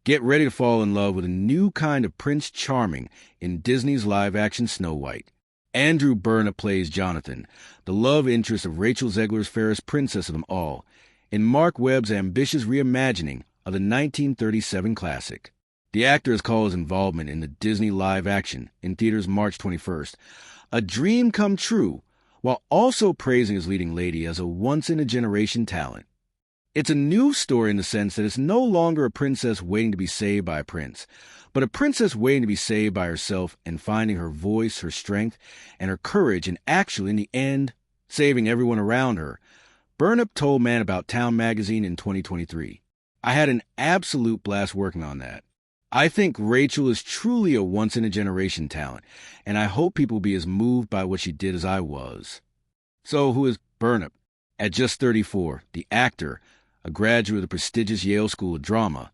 Get ready to fall in love with a new kind of Prince Charming in Disney's live-action Snow White. Andrew Burnap plays Jonathan, the love interest of Rachel Zegler's fairest princess of them all, in Mark Webb's ambitious reimagining of the 1937 classic. The actor has called his involvement in the Disney live-action, in theaters March 21st, a dream come true, while also praising his leading lady as a once-in-a-generation talent. It's a new story in the sense that it's no longer a princess waiting to be saved by a prince, but a princess waiting to be saved by herself and finding her voice, her strength, and her courage, and actually, in the end, saving everyone around her. Burnap told Man About Town magazine in 2023, "I had an absolute blast working on that. I think Rachel is truly a once-in-a-generation talent, and I hope people will be as moved by what she did as I was." So who is Burnap? At just 34, the actor, a graduate of the prestigious Yale School of Drama,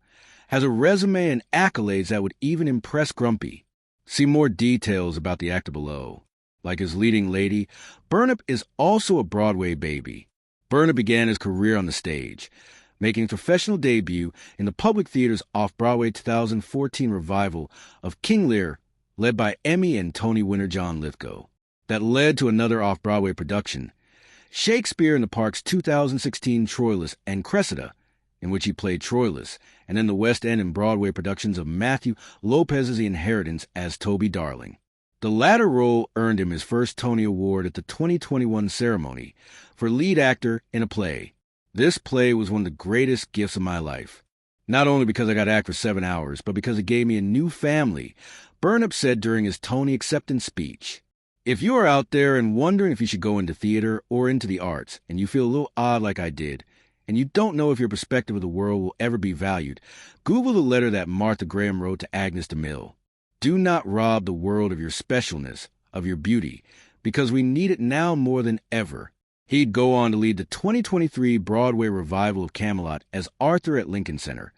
has a resume and accolades that would even impress Grumpy. See more details about the actor below. Like his leading lady, Burnap is also a Broadway baby. Burnap began his career on the stage, making his professional debut in the Public Theater's Off-Broadway 2014 revival of King Lear, led by Emmy and Tony winner John Lithgow. That led to another Off-Broadway production, Shakespeare in the Park's 2016 Troilus and Cressida, in which he played Troilus, and then the West End and Broadway productions of Matthew Lopez's The Inheritance as Toby Darling. The latter role earned him his first Tony Award at the 2021 ceremony for lead actor in a play. This play was one of the greatest gifts of my life. Not only because I got to act for 7 hours, but because it gave me a new family, Burnap said during his Tony acceptance speech. If you are out there and wondering if you should go into theater or into the arts, and you feel a little odd like I did, and you don't know if your perspective of the world will ever be valued, Google the letter that Martha Graham wrote to Agnes DeMille. Do not rob the world of your specialness, of your beauty, because we need it now more than ever. He'd go on to lead the 2023 Broadway revival of Camelot as Arthur at Lincoln Center,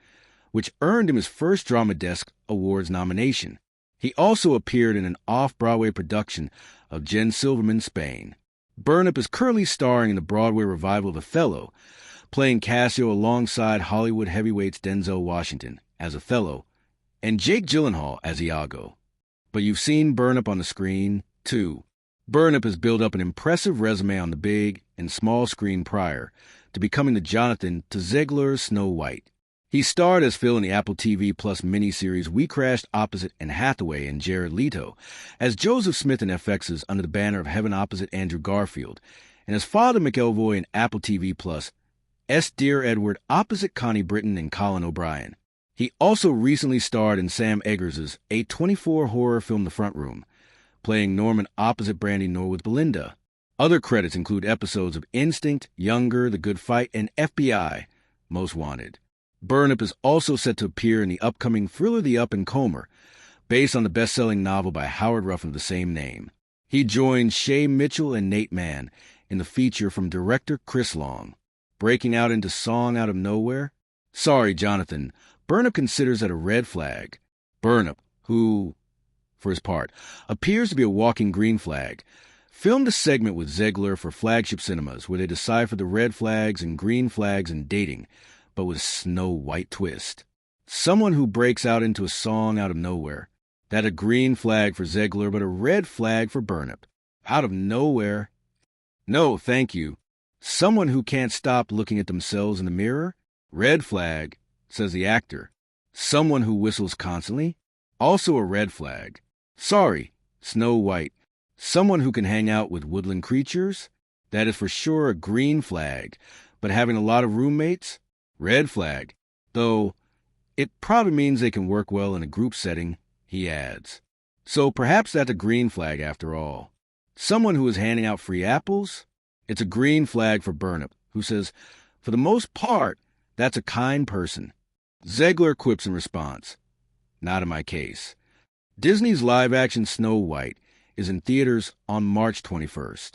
which earned him his first Drama Desk Awards nomination. He also appeared in an off-Broadway production of Jen Silverman's Spain. Burnap is currently starring in the Broadway revival of Othello, playing Cassio alongside Hollywood heavyweights Denzel Washington as Othello and Jake Gyllenhaal as Iago. But you've seen Burnap on the screen, too. Burnap has built up an impressive resume on the big and small screen prior to becoming the Jonathan to Zegler's Snow White. He starred as Phil in the Apple TV Plus miniseries We Crashed Opposite Anne Hathaway and Jared Leto, as Joseph Smith in FX's Under the Banner of Heaven opposite Andrew Garfield, and as Father McElvoy in Apple TV Plus, S. Dear Edward opposite Connie Britton and Colin O'Brien. He also recently starred in Sam Eggers' A24 horror film The Front Room, playing Norman opposite Brandy Norwood's Belinda. Other credits include episodes of Instinct, Younger, The Good Fight, and FBI, Most Wanted. Burnap is also set to appear in the upcoming thriller The Up and Comer, based on the best-selling novel by Howard Ruffin of the same name. He joined Shay Mitchell and Nate Mann in the feature from director Chris Long. Breaking out into Song Out of Nowhere? Sorry, Jonathan, Burnap considers that a red flag. Burnap, who, for his part, appears to be a walking green flag, filmed a segment with Zegler for Flagship Cinemas where they decipher the red flags and green flags in dating, but with a Snow White twist. Someone who breaks out into a song out of nowhere. That a green flag for Zegler, but a red flag for Burnap. Out of nowhere? No, thank you. Someone who can't stop looking at themselves in the mirror? Red flag, says the actor. Someone who whistles constantly? Also a red flag. Sorry, Snow White. Someone who can hang out with woodland creatures? That is for sure a green flag. But having a lot of roommates? Red flag. Though it probably means they can work well in a group setting, he adds. So perhaps that's a green flag after all. Someone who is handing out free apples? It's a green flag for Burnap, who says, for the most part, that's a kind person. Zegler quips in response, not in my case. Disney's live-action Snow White is in theaters on March 21st.